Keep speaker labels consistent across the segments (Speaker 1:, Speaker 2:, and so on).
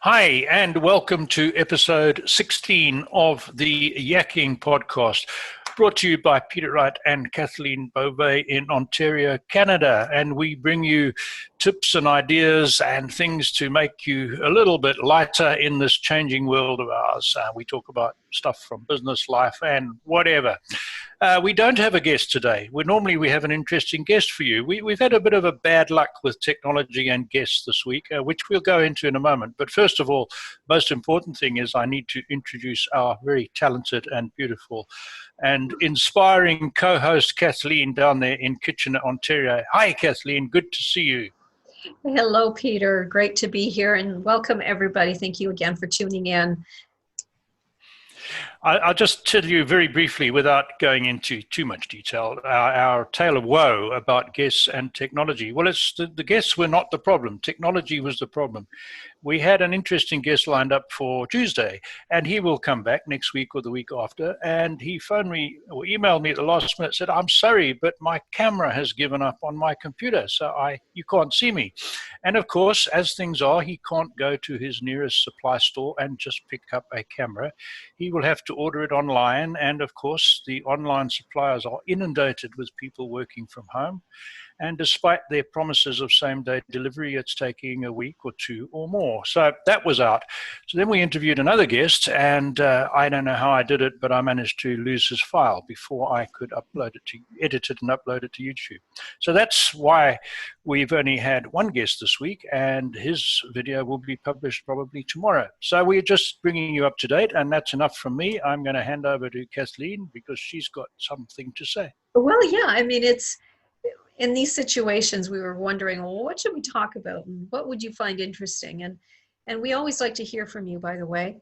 Speaker 1: Hi, and welcome to episode 16 of the Yakking podcast, brought to you by Peter Wright and Kathleen Beauvais in Ontario, Canada. And we bring you tips and ideas and things to make you a little bit lighter in this changing world of ours. We talk about stuff from business, life, and whatever. We don't have a guest today. Normally we have an interesting guest for you. We've had a bit of a bad luck with technology and guests this week, which we'll go into in a moment. But first of all, most important thing is I need to introduce our very talented and beautiful and inspiring co-host Kathleen down there in Kitchener, Ontario. Hi, Kathleen. Good to see you.
Speaker 2: Hello, Peter. Great to be here and welcome everybody. Thank you again for tuning in.
Speaker 1: I'll just tell you very briefly, without going into too much detail, our tale of woe about guests and technology. Well, it's the guests were not the problem. Technology was the problem. We had an interesting guest lined up for Tuesday, and he will come back next week or the week after. And he phoned me or emailed me at the last minute, said, "I'm sorry, but my camera has given up on my computer, so you can't see me." And of course, as things are, he can't go to his nearest supply store and just pick up a camera. He will have to order it online. And of course, the online suppliers are inundated with people working from home. And despite their promises of same-day delivery, it's taking a week or two or more. So that was out. So then we interviewed another guest, and I don't know how I did it, but I managed to lose his file before I could edit it and upload it to YouTube. So that's why we've only had one guest this week, and his video will be published probably tomorrow. So we're just bringing you up to date, and that's enough from me. I'm going to hand over to Kathleen because she's got something to say.
Speaker 2: Well, yeah, I mean, it's in these situations we were wondering, well, what should we talk about and what would you find interesting? And we always like to hear from you, by the way,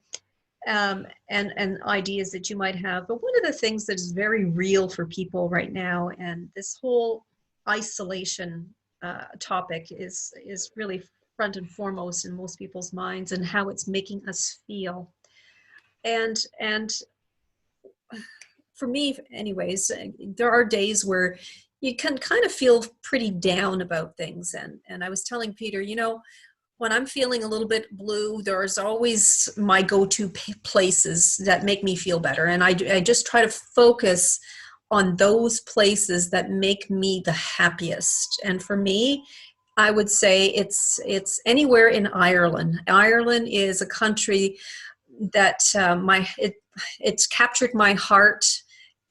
Speaker 2: and ideas that you might have. But one of the things that is very real for people right now, and this whole isolation topic is really front and foremost in most people's minds, and how it's making us feel. And for me, anyways, there are days where you can kind of feel pretty down about things. And I was telling Peter, when I'm feeling a little bit blue, there's always my go-to places that make me feel better. And I just try to focus on those places that make me the happiest. And for me, I would say it's anywhere in Ireland. Ireland is a country that it's captured my heart,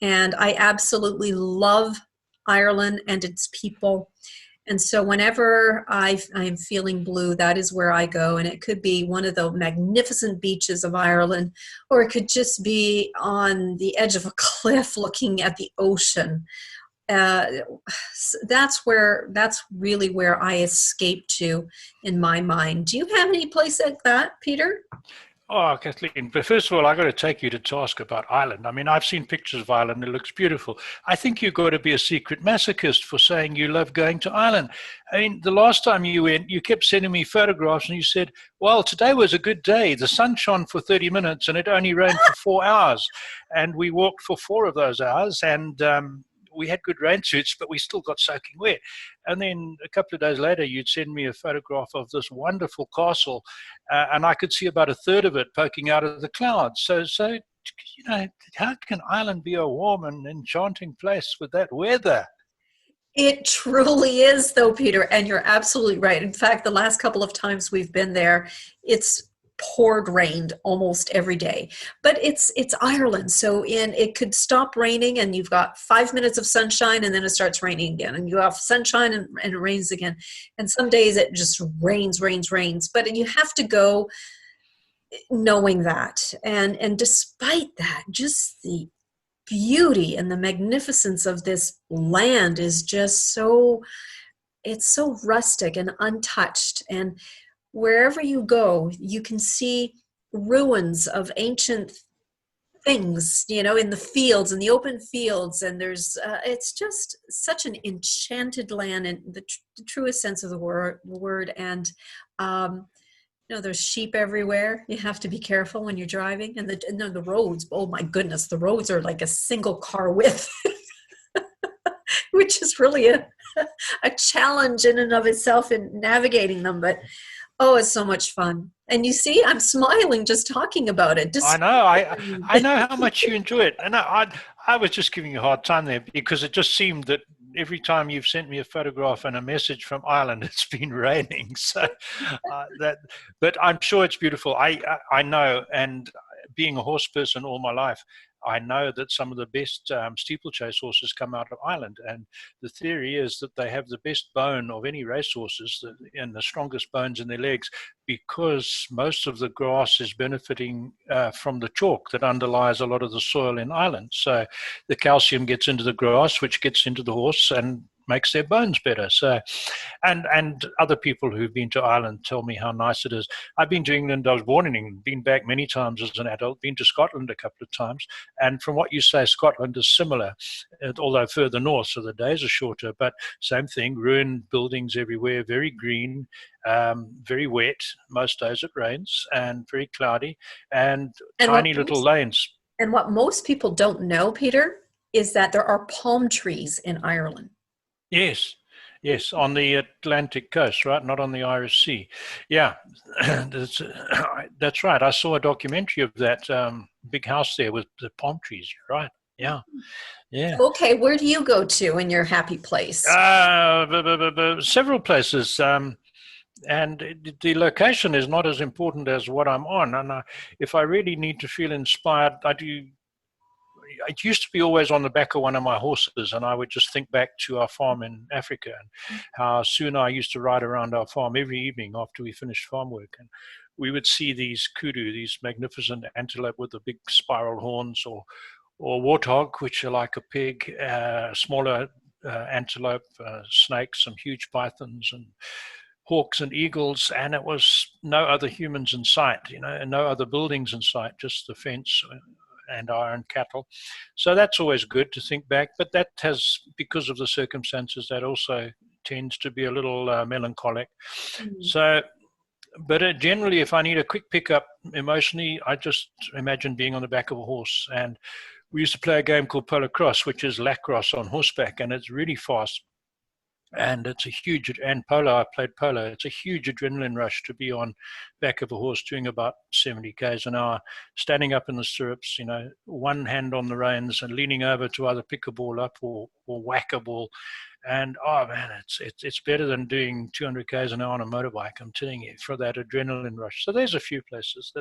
Speaker 2: and I absolutely love Ireland and its people. And so whenever I'm feeling blue, that is where I go. And it could be one of the magnificent beaches of Ireland, or it could just be on the edge of a cliff looking at the ocean. That's really where I escape to in my mind. Do you have any place like that, Peter?
Speaker 1: Oh, Kathleen, but first of all, I've got to take you to task about Ireland. I mean, I've seen pictures of Ireland. It looks beautiful. I think you've got to be a secret masochist for saying you love going to Ireland. I mean, the last time you went, you kept sending me photographs and you said, well, today was a good day. The sun shone for 30 minutes and it only rained for 4 hours. And we walked for 4 of those hours, and we had good rain suits, but we still got soaking wet. And then a couple of days later, you'd send me a photograph of this wonderful castle, and I could see about a third of it poking out of the clouds. So how can Ireland be a warm and enchanting place with that weather?
Speaker 2: It truly is, though, Peter, and you're absolutely right. In fact, the last couple of times we've been there, it's rained almost every day. But it's Ireland, so it could stop raining and you've got 5 minutes of sunshine and then it starts raining again, and you have sunshine and it rains again. And some days it just rains. But you have to go knowing that. And despite that, just the beauty and the magnificence of this land is just it's so rustic and untouched. And wherever you go, you can see ruins of ancient things, in the fields, in the open fields. And there's, it's just such an enchanted land in the truest sense of the word. And, there's sheep everywhere. You have to be careful when you're driving. And the roads, oh my goodness, the roads are like a single car width, which is really a challenge in and of itself in navigating them. But oh, it's so much fun. And you see, I'm smiling just talking about it.
Speaker 1: I know. I know how much you enjoy it, and I was just giving you a hard time there because it just seemed that every time you've sent me a photograph and a message from Ireland, it's been raining. So but I'm sure it's beautiful. I know, and being a horse person all my life, I know that some of the best steeplechase horses come out of Ireland, and the theory is that they have the best bone of any race horses and the strongest bones in their legs, because most of the grass is benefiting from the chalk that underlies a lot of the soil in Ireland. So the calcium gets into the grass, which gets into the horse and makes their bones better. So, and other people who've been to Ireland tell me how nice it is. I've been to England. I was born in England, been back many times as an adult, been to Scotland a couple of times. And from what you say, Scotland is similar, although further north, so the days are shorter, but same thing, ruined buildings everywhere, very green, very wet. Most days it rains, and very cloudy, and tiny little lanes.
Speaker 2: And what most people don't know, Peter, is that there are palm trees in Ireland.
Speaker 1: Yes, yes, on the Atlantic coast, right? Not on the Irish Sea. Yeah, that's right. I saw a documentary of that big house there with the palm trees. You're right. Yeah, yeah.
Speaker 2: Okay, where do you go to in your happy place?
Speaker 1: Several places. And the location is not as important as what I'm on. And if I really need to feel inspired, I do. It used to be always on the back of one of my horses, and I would just think back to our farm in Africa and how soon I used to ride around our farm every evening after we finished farm work. And we would see these kudu, these magnificent antelope with the big spiral horns, or warthog, which are like a pig, smaller antelope, snakes, some huge pythons, and hawks and eagles, and it was no other humans in sight, and no other buildings in sight, just the fence and our own cattle. So that's always good to think back, but that has, because of the circumstances, that also tends to be a little melancholic. So, but generally, if I need a quick pickup emotionally, I just imagine being on the back of a horse. And we used to play a game called polo cross, which is lacrosse on horseback, and it's really fast. And it's a huge, and polo, I played polo. It's a huge adrenaline rush to be on back of a horse doing about 70 k's an hour, standing up in the stirrups, one hand on the reins and leaning over to either pick a ball up or whack a ball. And oh man, it's better than doing 200 k's an hour on a motorbike, I'm telling you, for that adrenaline rush. So there's a few places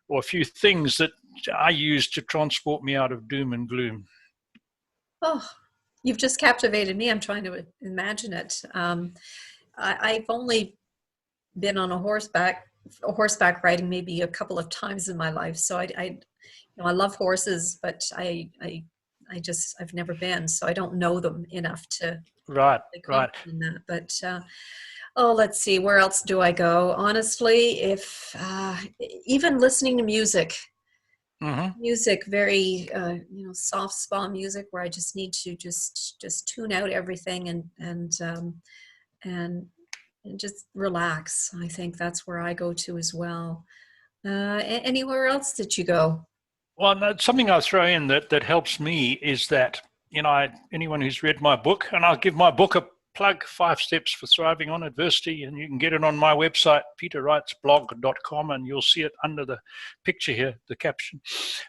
Speaker 1: or a few things that I use to transport me out of doom and gloom.
Speaker 2: Oh, you've just captivated me. I'm trying to imagine it. I've only been on a horseback riding maybe a couple of times in my life. So I love horses, but I've never been, so I don't know them enough to
Speaker 1: right.
Speaker 2: In that. But let's see, where else do I go? Honestly, if even listening to music. Mm-hmm. Music, very soft spa music, where I just need to just tune out everything and just relax. I think that's where I go to as well. Anywhere else that you go?
Speaker 1: Well, something I'll throw in that helps me is that anyone who's read my book, and I'll give my book a plug, 5 Steps for Thriving on Adversity, and you can get it on my website, peterwrightsblog.com, and you'll see it under the picture here, the caption.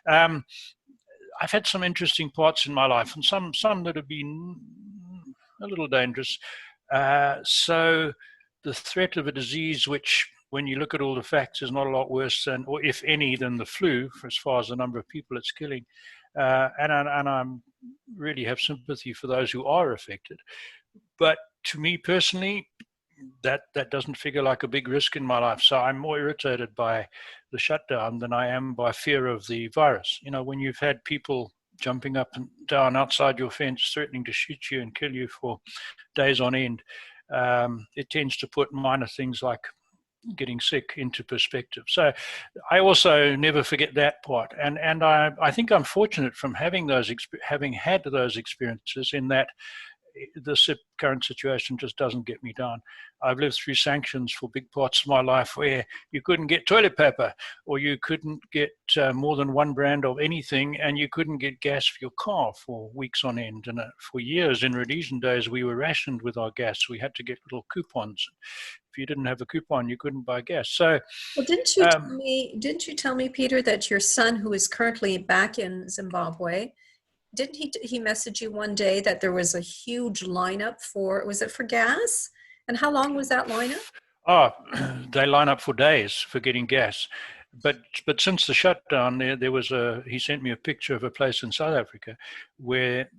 Speaker 1: I've had some interesting parts in my life, and some that have been a little dangerous. So the threat of a disease which, when you look at all the facts, is not a lot worse than, or if any, than the flu, for as far as the number of people it's killing. And I really have sympathy for those who are affected. But to me personally, that doesn't figure like a big risk in my life. So I'm more irritated by the shutdown than I am by fear of the virus. When you've had people jumping up and down outside your fence, threatening to shoot you and kill you for days on end, it tends to put minor things like getting sick into perspective. So I also never forget that part. And I think I'm fortunate from having had those experiences, in that the current situation just doesn't get me down. I've lived through sanctions for big parts of my life where you couldn't get toilet paper, or you couldn't get more than one brand of anything, and you couldn't get gas for your car for weeks on end. And for years in Rhodesian days, we were rationed with our gas. We had to get little coupons. if you didn't have a coupon, you couldn't buy gas. So,
Speaker 2: Well, didn't you tell me, Peter, that your son, who is currently back in Zimbabwe, didn't he message you one day that there was a huge lineup for, was it for gas? And how long was that lineup?
Speaker 1: oh, they line up for days for getting gas. But since the shutdown, there was he sent me a picture of a place in South Africa where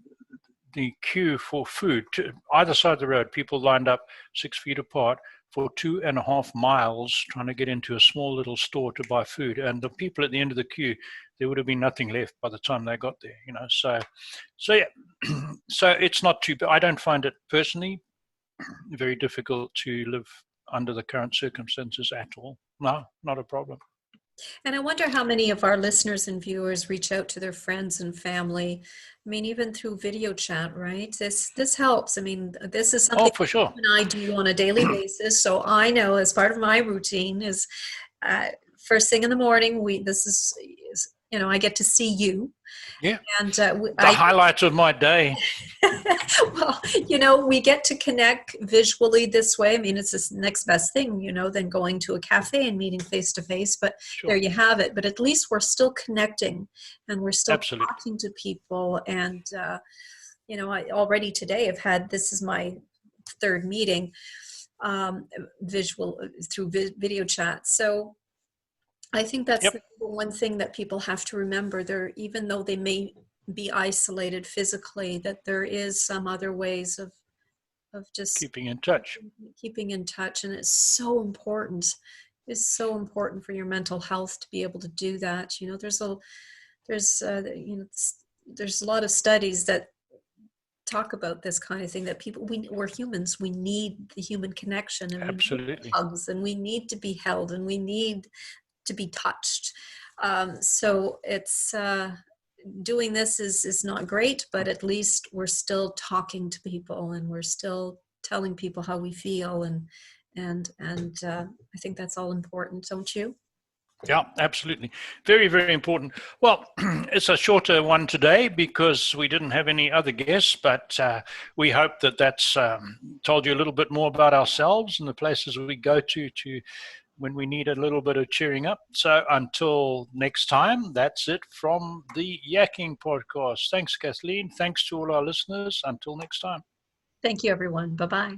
Speaker 1: the queue for food, to either side of the road, people lined up 6 feet apart for 2.5 miles trying to get into a small little store to buy food. And the people at the end of the queue, there would have been nothing left by the time they got there, you know. So yeah, so it's not too bad. I don't find it personally very difficult to live under the current circumstances at all. No, not a problem.
Speaker 2: And I wonder how many of our listeners and viewers reach out to their friends and family. I mean, even through video chat, right? This helps. I mean, this is
Speaker 1: Oh,
Speaker 2: something
Speaker 1: for sure.
Speaker 2: you and I do on a daily basis. So I know as part of my routine is first thing in the morning. This is I get to see you.
Speaker 1: Yeah.
Speaker 2: And
Speaker 1: The highlight of my day.
Speaker 2: well, we get to connect visually this way. I mean, it's the next best thing, than going to a cafe and meeting face to face. But
Speaker 1: Sure.
Speaker 2: There you have it. But at least we're still connecting, and we're still
Speaker 1: Absolutely.
Speaker 2: talking to people. And I already today have had, this is my third meeting, through video chat. So I think that's
Speaker 1: Yep.
Speaker 2: the one thing that people have to remember. Even though they may be isolated physically, that there is some other ways of just
Speaker 1: Keeping in touch.
Speaker 2: keeping in touch, and it's so important. It's so important for your mental health to be able to do that. There's there's a lot of studies that talk about this kind of thing, that we're humans. We need the human connection, and we
Speaker 1: Absolutely.
Speaker 2: need hugs, and we need to be held, and we need to be touched. So it's doing this is not great, but at least we're still talking to people, and we're still telling people how we feel, and I think that's all important, don't you?
Speaker 1: Yeah, absolutely. Very, very important. Well, it's a shorter one today because we didn't have any other guests, but we hope that that's told you a little bit more about ourselves and the places we go to when we need a little bit of cheering up. So until next time, that's it from the Yakking podcast. Thanks, Kathleen. Thanks to all our listeners. Until next time.
Speaker 2: Thank you, everyone. Bye-bye.